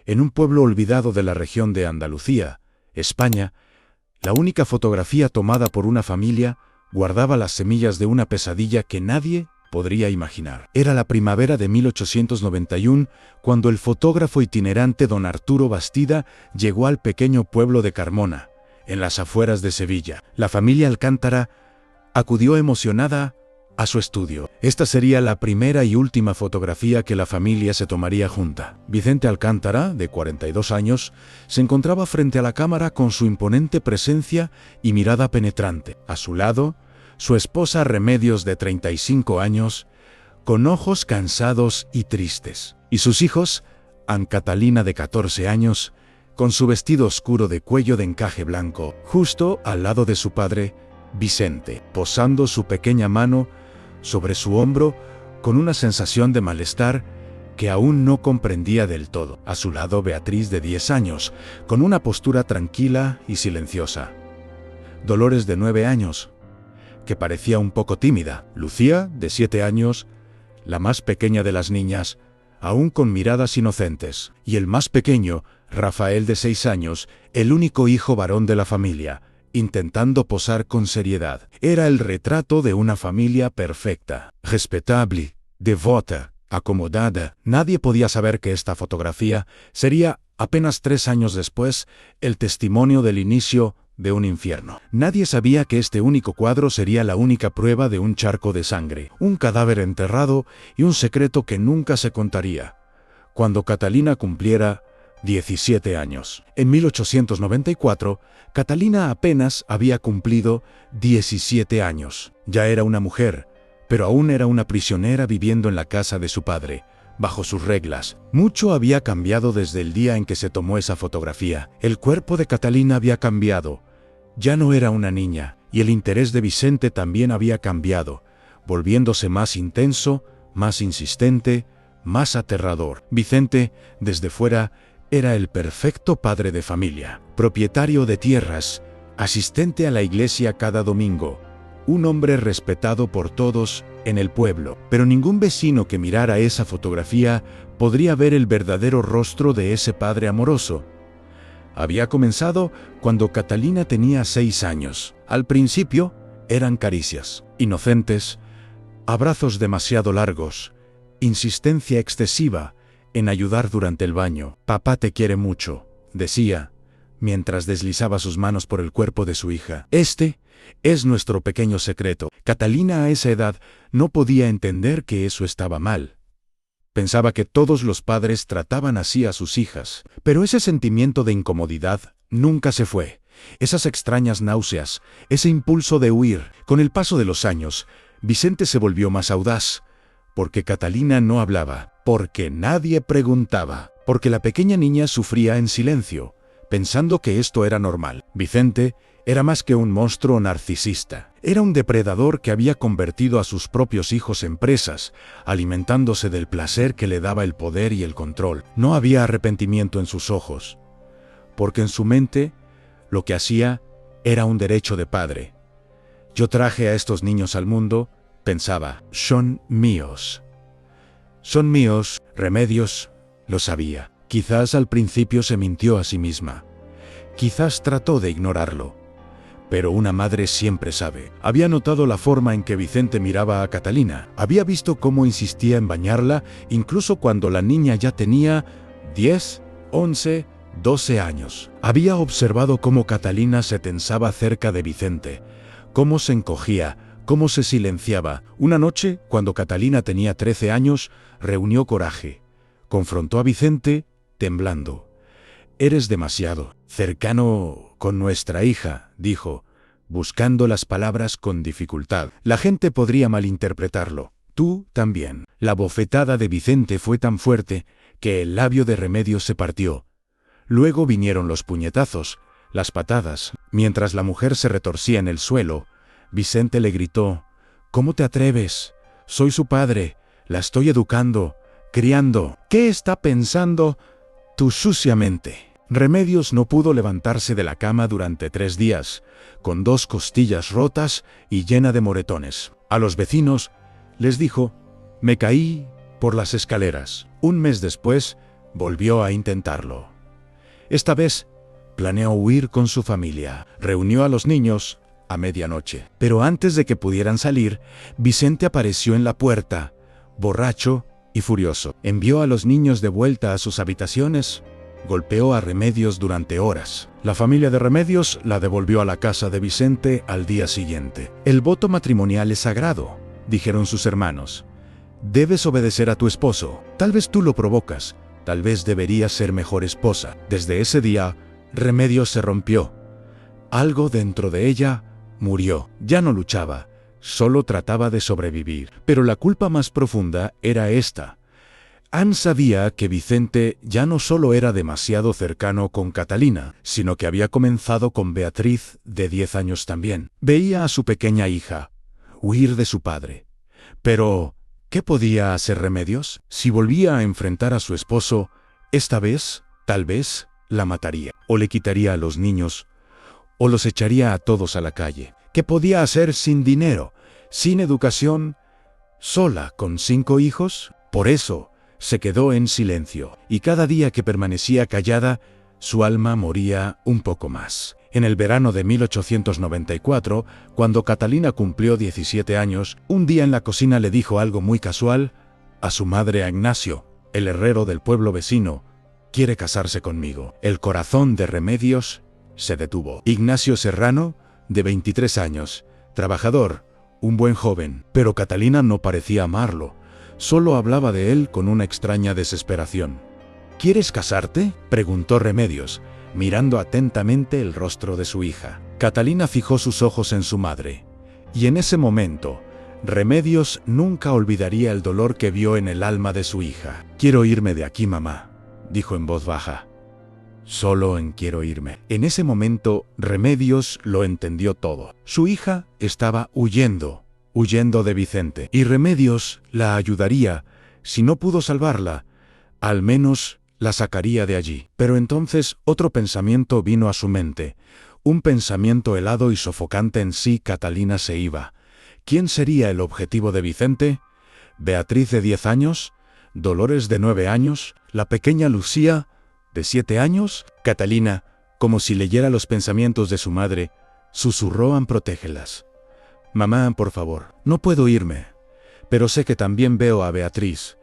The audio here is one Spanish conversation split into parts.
En un pueblo olvidado de la región de Andalucía, España, la única fotografía tomada por una familia guardaba las semillas de una pesadilla que nadie podría imaginar. Era la primavera de 1891 cuando el fotógrafo itinerante don Arturo Bastida llegó al pequeño pueblo de Carmona, en las afueras de Sevilla. La familia Alcántara acudió emocionada a su estudio. Esta sería la primera y última fotografía que la familia se tomaría junta. Vicente Alcántara, de 42 años, se encontraba frente a la cámara con su imponente presencia y mirada penetrante. A su lado, su esposa Remedios, de 35 años, con ojos cansados y tristes. Y sus hijos, Ann Catalina, de 14 años, con su vestido oscuro de cuello de encaje blanco, justo al lado de su padre, Vicente, posando su pequeña mano sobre su hombro con una sensación de malestar que aún no comprendía del todo. A su lado, Beatriz, de 10 años, con una postura tranquila y silenciosa. Dolores, de 9 años, que parecía un poco tímida. Lucía, de 7 años, la más pequeña de las niñas, aún con miradas inocentes. Y el más pequeño, Rafael, de 6 años, el único hijo varón de la familia, intentando posar con seriedad. Era el retrato de una familia perfecta, respetable, devota, acomodada. Nadie podía saber que esta fotografía sería, apenas 3 años después, el testimonio del inicio de un infierno. Nadie sabía que este único cuadro sería la única prueba de un charco de sangre, un cadáver enterrado y un secreto que nunca se contaría. Cuando Catalina cumpliera 17 años. En 1894, Catalina apenas había cumplido 17 años. Ya era una mujer, pero aún era una prisionera viviendo en la casa de su padre, bajo sus reglas. Mucho había cambiado desde el día en que se tomó esa fotografía. El cuerpo de Catalina había cambiado. Ya no era una niña, y el interés de Vicente también había cambiado, volviéndose más intenso, más insistente, más aterrador. Vicente, desde fuera, era el perfecto padre de familia, propietario de tierras, asistente a la iglesia cada domingo, un hombre respetado por todos en el pueblo. Pero ningún vecino que mirara esa fotografía podría ver el verdadero rostro de ese padre amoroso. Había comenzado cuando Catalina tenía 6 años. Al principio eran caricias, inocentes, abrazos demasiado largos, insistencia excesiva en ayudar durante el baño. «Papá te quiere mucho», decía, mientras deslizaba sus manos por el cuerpo de su hija. «Este es nuestro pequeño secreto». Catalina a esa edad no podía entender que eso estaba mal. Pensaba que todos los padres trataban así a sus hijas. Pero ese sentimiento de incomodidad nunca se fue. Esas extrañas náuseas, ese impulso de huir. Con el paso de los años, Vicente se volvió más audaz, porque Catalina no hablaba, porque nadie preguntaba, porque la pequeña niña sufría en silencio, pensando que esto era normal. Vicente era más que un monstruo narcisista. Era un depredador que había convertido a sus propios hijos en presas, alimentándose del placer que le daba el poder y el control. No había arrepentimiento en sus ojos, porque en su mente lo que hacía era un derecho de padre. «Yo traje a estos niños al mundo», pensaba, «son míos». «Son míos», Remedios lo sabía. Quizás al principio se mintió a sí misma. Quizás trató de ignorarlo. Pero una madre siempre sabe. Había notado la forma en que Vicente miraba a Catalina. Había visto cómo insistía en bañarla, incluso cuando la niña ya tenía 10, 11, 12 años. Había observado cómo Catalina se tensaba cerca de Vicente, cómo se encogía, cómo se silenciaba. Una noche, cuando Catalina tenía 13 años, reunió coraje. Confrontó a Vicente, temblando. «Eres demasiado cercano con nuestra hija», dijo, buscando las palabras con dificultad. «La gente podría malinterpretarlo. Tú también». La bofetada de Vicente fue tan fuerte que el labio de Remedios se partió. Luego vinieron los puñetazos, las patadas. Mientras la mujer se retorcía en el suelo, Vicente le gritó: «¿Cómo te atreves? Soy su padre, la estoy educando, criando. ¿Qué está pensando tu sucia mente?». Remedios no pudo levantarse de la cama durante 3 días, con 2 costillas rotas y llena de moretones. A los vecinos les dijo: «Me caí por las escaleras». Un mes después, Volvió a intentarlo. Esta vez, planeó huir con su familia. Reunió a los niños a medianoche. Pero antes de que pudieran salir, Vicente apareció en la puerta, borracho y furioso. Envió a los niños de vuelta a sus habitaciones. Golpeó a Remedios durante horas. La familia de Remedios la devolvió a la casa de Vicente al día siguiente. El voto matrimonial es sagrado, dijeron sus hermanos. Debes obedecer a tu esposo. Tal vez tú lo provocas. Tal vez deberías ser mejor esposa. Desde ese día, Remedios se rompió. Algo dentro de ella murió. Ya no luchaba, solo trataba de sobrevivir. Pero la culpa más profunda era esta. Anne sabía que Vicente ya no solo era demasiado cercano con Catalina, sino que había comenzado con Beatriz, de 10 años también. Veía a su pequeña hija huir de su padre. Pero, ¿qué podía hacer Remedios? Si volvía a enfrentar a su esposo, esta vez, tal vez, la mataría. O le quitaría a los niños, o los echaría a todos a la calle. ¿Qué podía hacer sin dinero, sin educación, sola, con 5 hijos? Por eso, se quedó en silencio, y cada día que permanecía callada, su alma moría un poco más. En el verano de 1894, cuando Catalina cumplió 17 años, un día en la cocina le dijo algo muy casual a su madre, a Ignacio, el herrero del pueblo vecino: «Quiere casarse conmigo». El corazón de Remedios se detuvo. Ignacio Serrano, de 23 años, trabajador, un buen joven, pero Catalina no parecía amarlo. Solo hablaba de él con una extraña desesperación. «¿Quieres casarte?», preguntó Remedios, mirando atentamente el rostro de su hija. Catalina fijó sus ojos en su madre, y en ese momento, Remedios nunca olvidaría el dolor que vio en el alma de su hija. «Quiero irme de aquí, mamá», dijo en voz baja. «Solo quiero irme». En ese momento, Remedios lo entendió todo. Su hija estaba huyendo de Vicente, y Remedios la ayudaría. Si no pudo salvarla, al menos la sacaría de allí. Pero entonces otro pensamiento vino a su mente, un pensamiento helado y sofocante en sí. Catalina se iba. ¿Quién sería el objetivo de Vicente? ¿Beatriz, de 10 años? ¿Dolores, de 9 años? ¿La pequeña Lucía, de 7 años? Catalina, como si leyera los pensamientos de su madre, susurró: «Protégelas. Mamá, por favor, no puedo irme, pero sé que también veo a Beatriz.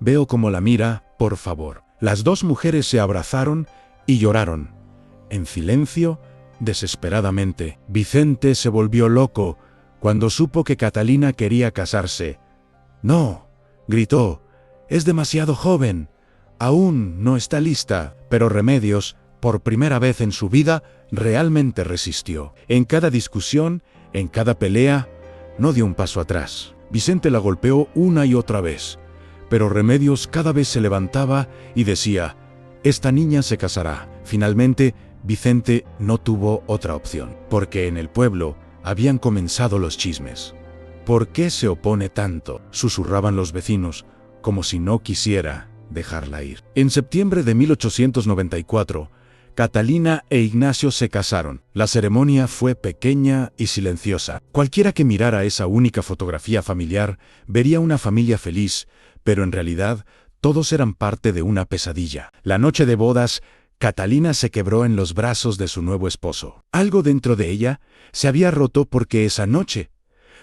Veo cómo la mira, por favor». Las dos mujeres se abrazaron y lloraron, en silencio, desesperadamente. Vicente se volvió loco cuando supo que Catalina quería casarse. «No», gritó, «es demasiado joven. Aún no está lista». Pero Remedios, por primera vez en su vida, realmente resistió. En cada discusión, en cada pelea, no dio un paso atrás. Vicente la golpeó una y otra vez, pero Remedios cada vez se levantaba y decía: «Esta niña se casará». Finalmente, Vicente no tuvo otra opción, porque en el pueblo habían comenzado los chismes. «¿Por qué se opone tanto?», susurraban los vecinos, como si no quisiera dejarla ir. En septiembre de 1894, Catalina e Ignacio se casaron. La ceremonia fue pequeña y silenciosa. Cualquiera que mirara esa única fotografía familiar vería una familia feliz, pero en realidad todos eran parte de una pesadilla. La noche de bodas, Catalina se quebró en los brazos de su nuevo esposo. Algo dentro de ella se había roto porque esa noche,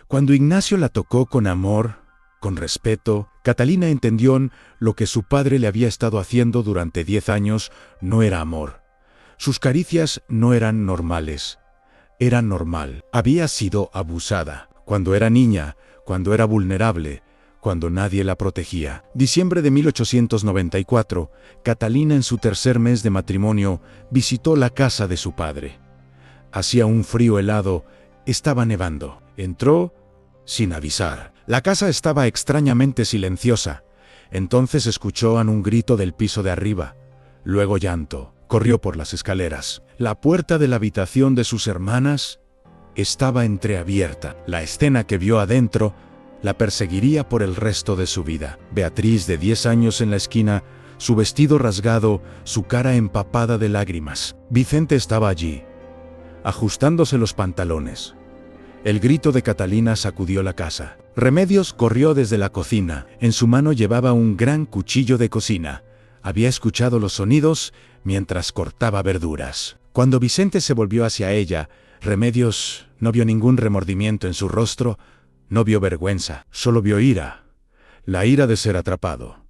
cuando Ignacio la tocó con amor, con respeto, Catalina entendió lo que su padre le había estado haciendo durante 10 años no era amor. Sus caricias no eran normales. Era normal. Había sido abusada. Cuando era niña, cuando era vulnerable, cuando nadie la protegía. Diciembre de 1894, Catalina, en su tercer mes de matrimonio, visitó la casa de su padre. Hacía un frío helado, estaba nevando. Entró sin avisar. La casa estaba extrañamente silenciosa. Entonces escuchó un grito del piso de arriba, luego llanto. Corrió por las escaleras. La puerta de la habitación de sus hermanas estaba entreabierta. La escena que vio adentro la perseguiría por el resto de su vida. Beatriz, de 10 años, en la esquina, su vestido rasgado, su cara empapada de lágrimas. Vicente estaba allí, ajustándose los pantalones. El grito de Catalina sacudió la casa. Remedios corrió desde la cocina. En su mano llevaba un gran cuchillo de cocina. Había escuchado los sonidos mientras cortaba verduras. Cuando Vicente se volvió hacia ella, Remedios no vio ningún remordimiento en su rostro, no vio vergüenza, solo vio ira, la ira de ser atrapado.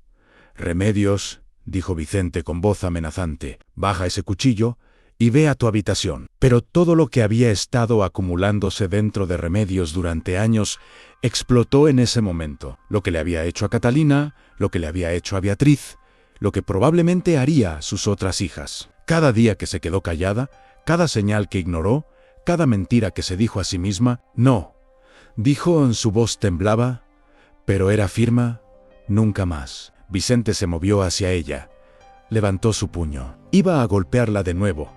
«Remedios», dijo Vicente con voz amenazante, «baja ese cuchillo y ve a tu habitación». Pero todo lo que había estado acumulándose dentro de Remedios durante años explotó en ese momento. Lo que le había hecho a Catalina, lo que le había hecho a Beatriz, lo que probablemente haría a sus otras hijas. Cada día que se quedó callada, cada señal que ignoró, cada mentira que se dijo a sí misma, «no», dijo, su voz temblaba, pero era firme, «nunca más». Vicente se movió hacia ella, levantó su puño. Iba a golpearla de nuevo,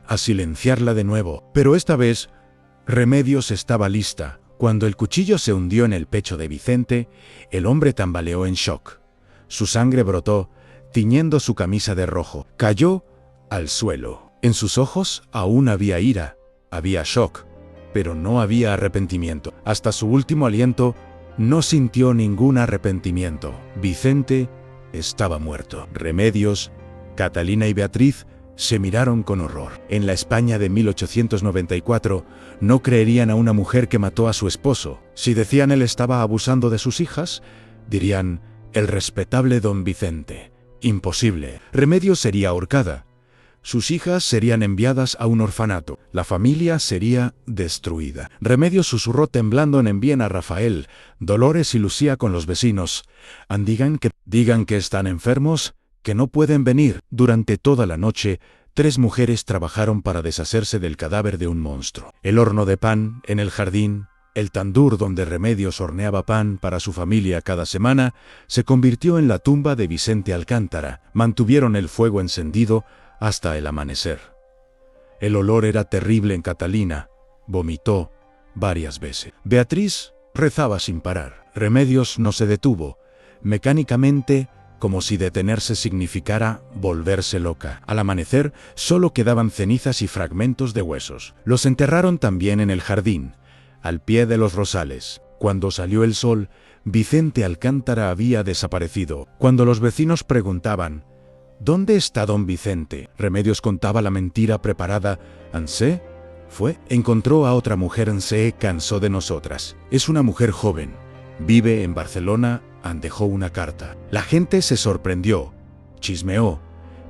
a silenciarla de nuevo, pero esta vez Remedios estaba lista. Cuando el cuchillo se hundió en el pecho de Vicente, el hombre tambaleó en shock. Su sangre brotó, tiñendo su camisa de rojo. Cayó al suelo. En sus ojos aún había ira, había shock, pero no había arrepentimiento. Hasta su último aliento, no sintió ningún arrepentimiento. Vicente estaba muerto. Remedios, Catalina y Beatriz se miraron con horror. En la España de 1894, no creerían a una mujer que mató a su esposo. Si decían él estaba abusando de sus hijas, dirían el respetable don Vicente. Imposible. Remedios sería ahorcada. Sus hijas serían enviadas a un orfanato. La familia sería destruida. Remedios susurró temblando en envíen a Rafael, Dolores y Lucía con los vecinos. Digan que están enfermos, que no pueden venir. Durante toda la noche, 3 mujeres trabajaron para deshacerse del cadáver de un monstruo. El horno de pan en el jardín, el tandur donde Remedios horneaba pan para su familia cada semana, se convirtió en la tumba de Vicente Alcántara. Mantuvieron el fuego encendido hasta el amanecer. El olor era terrible en Catalina. Vomitó varias veces. Beatriz rezaba sin parar. Remedios no se detuvo. Mecánicamente, como si detenerse significara volverse loca. Al amanecer, solo quedaban cenizas y fragmentos de huesos. Los enterraron también en el jardín, al pie de los rosales. Cuando salió el sol, Vicente Alcántara había desaparecido. Cuando los vecinos preguntaban, ¿dónde está don Vicente?, Remedios contaba la mentira preparada. «¿Ansé? Fue. Encontró a otra mujer. Se cansó de nosotras. Es una mujer joven. Vive en Barcelona. Dejó una carta». La gente se sorprendió, chismeó,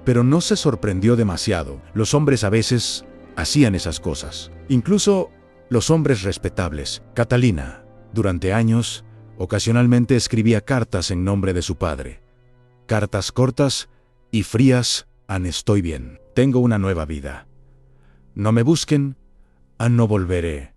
pero no se sorprendió demasiado. Los hombres a veces hacían esas cosas. Incluso los hombres respetables. Catalina, durante años, ocasionalmente escribía cartas en nombre de su padre. Cartas cortas y frías. «Estoy bien. Tengo una nueva vida. No me busquen. No volveré».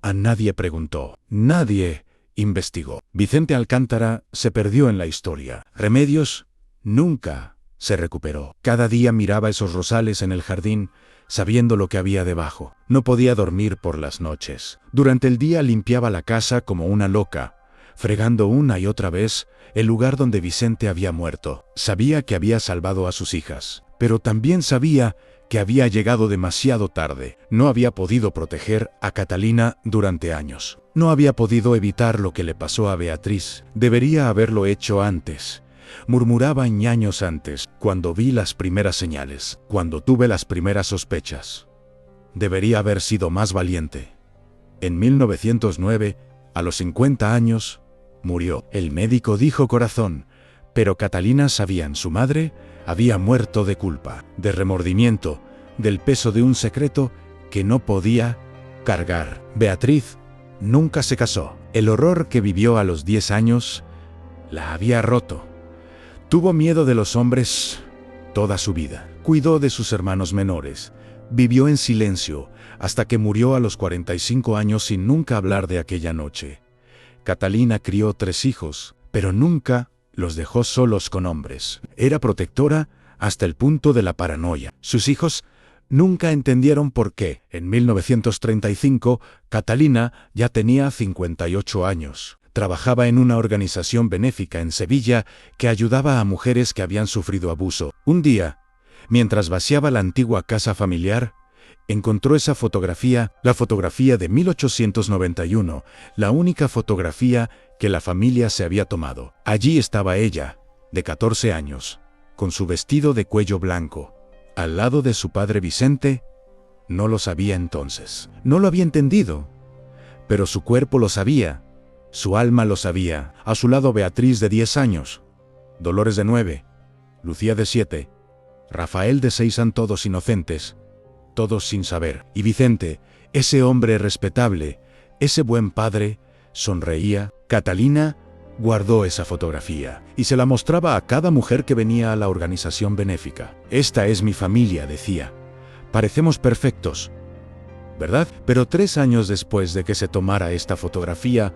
Nadie preguntó. Nadie investigó. Vicente Alcántara se perdió en la historia. Remedios nunca se recuperó. Cada día miraba esos rosales en el jardín, sabiendo lo que había debajo. No podía dormir por las noches. Durante el día limpiaba la casa como una loca, fregando una y otra vez el lugar donde Vicente había muerto. Sabía que había salvado a sus hijas, pero también sabía que había llegado demasiado tarde. No había podido proteger a Catalina durante años. No había podido evitar lo que le pasó a Beatriz. Debería haberlo hecho antes. Murmuraba años antes, cuando vi las primeras señales, cuando tuve las primeras sospechas. Debería haber sido más valiente. En 1909, a los 50 años, murió. El médico dijo corazón, pero Catalina sabían, su madre había muerto de culpa, de remordimiento, del peso de un secreto que no podía cargar. Beatriz nunca se casó. El horror que vivió a los 10 años la había roto. Tuvo miedo de los hombres toda su vida. Cuidó de sus hermanos menores. Vivió en silencio hasta que murió a los 45 años sin nunca hablar de aquella noche. Catalina crió 3 hijos, pero nunca los dejó solos con hombres. Era protectora hasta el punto de la paranoia. Sus hijos nunca entendieron por qué. En 1935, Catalina ya tenía 58 años. Trabajaba en una organización benéfica en Sevilla que ayudaba a mujeres que habían sufrido abuso. Un día, mientras vaciaba la antigua casa familiar, encontró esa fotografía, la fotografía de 1891, la única fotografía que la familia se había tomado. Allí estaba ella, de 14 años, con su vestido de cuello blanco, al lado de su padre Vicente. No lo sabía entonces. No lo había entendido. Pero su cuerpo lo sabía. Su alma lo sabía. A su lado Beatriz de 10 años, Dolores de 9, Lucía de 7, Rafael de 6, todos inocentes, todos sin saber. Y Vicente, ese hombre respetable, ese buen padre, sonreía. Catalina guardó esa fotografía y se la mostraba a cada mujer que venía a la organización benéfica. Esta es mi familia, decía. Parecemos perfectos, ¿verdad? Pero 3 años después de que se tomara esta fotografía,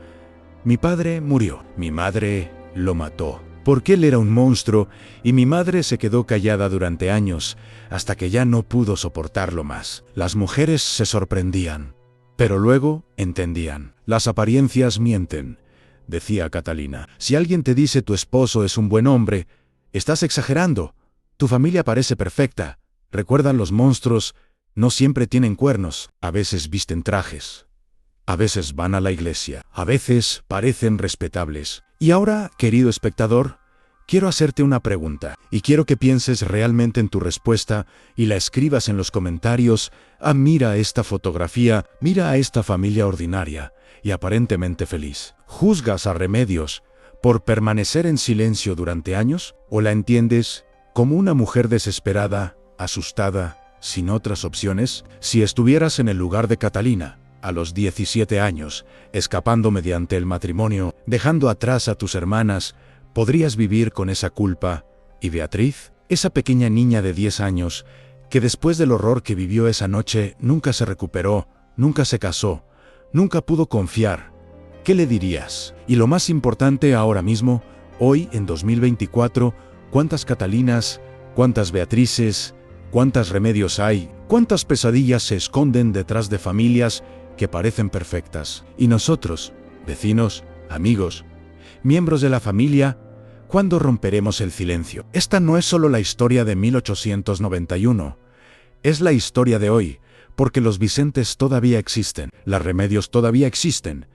mi padre murió. Mi madre lo mató, porque él era un monstruo, y mi madre se quedó callada durante años, hasta que ya no pudo soportarlo más. Las mujeres se sorprendían, pero luego entendían. Las apariencias mienten, decía Catalina. Si alguien te dice tu esposo es un buen hombre, estás exagerando. Tu familia parece perfecta. Recuerdan, los monstruos no siempre tienen cuernos. A veces visten trajes. A veces van a la iglesia. A veces parecen respetables. Y ahora, querido espectador, quiero hacerte una pregunta. Y quiero que pienses realmente en tu respuesta y la escribas en los comentarios. Mira esta fotografía, mira a esta familia ordinaria y aparentemente feliz. ¿Juzgas a Remedios por permanecer en silencio durante años? ¿O la entiendes como una mujer desesperada, asustada, sin otras opciones? Si estuvieras en el lugar de Catalina, a los 17 años, escapando mediante el matrimonio, dejando atrás a tus hermanas, ¿podrías vivir con esa culpa? ¿Y Beatriz, esa pequeña niña de 10 años, que después del horror que vivió esa noche nunca se recuperó, nunca se casó, nunca pudo confiar? ¿Qué le dirías? Y lo más importante ahora mismo, hoy en 2024, ¿cuántas Catalinas, cuántas Beatrices, cuántas Remedios hay? ¿Cuántas pesadillas se esconden detrás de familias que parecen perfectas? Y nosotros, vecinos, amigos, miembros de la familia, ¿cuándo romperemos el silencio? Esta no es solo la historia de 1891, es la historia de hoy, porque los Vicentes todavía existen, las Remedios todavía existen,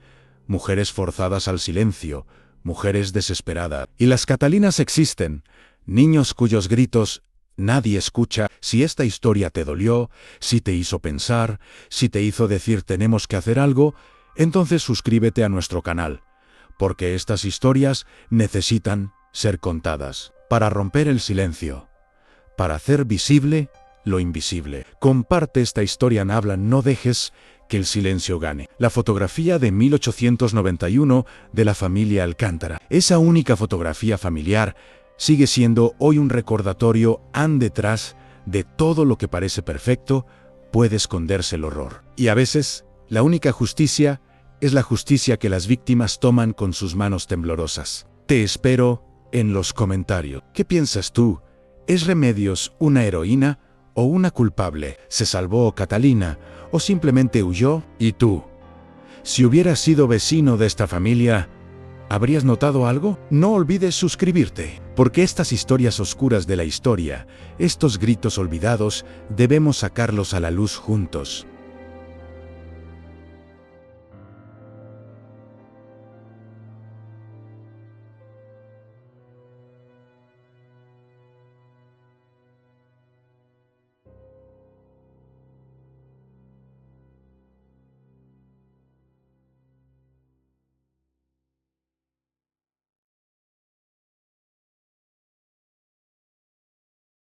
mujeres forzadas al silencio, mujeres desesperadas, y las Catalinas existen, niños cuyos gritos nadie escucha. Si esta historia te dolió, si te hizo pensar, si te hizo decir tenemos que hacer algo, entonces suscríbete a nuestro canal, porque estas historias necesitan ser contadas para romper el silencio, para hacer visible lo invisible. Comparte esta historia en habla, no dejes que el silencio gane. La fotografía de 1891 de la familia Alcántara, esa única fotografía familiar, sigue siendo hoy un recordatorio. Detrás de todo lo que parece perfecto puede esconderse el horror. Y a veces, la única justicia es la justicia que las víctimas toman con sus manos temblorosas. Te espero en los comentarios. ¿Qué piensas tú? ¿Es Remedios una heroína o una culpable? ¿Se salvó Catalina o simplemente huyó? ¿Y tú? Si hubieras sido vecino de esta familia, ¿habrías notado algo? No olvides suscribirte, porque estas historias oscuras de la historia, estos gritos olvidados, debemos sacarlos a la luz juntos.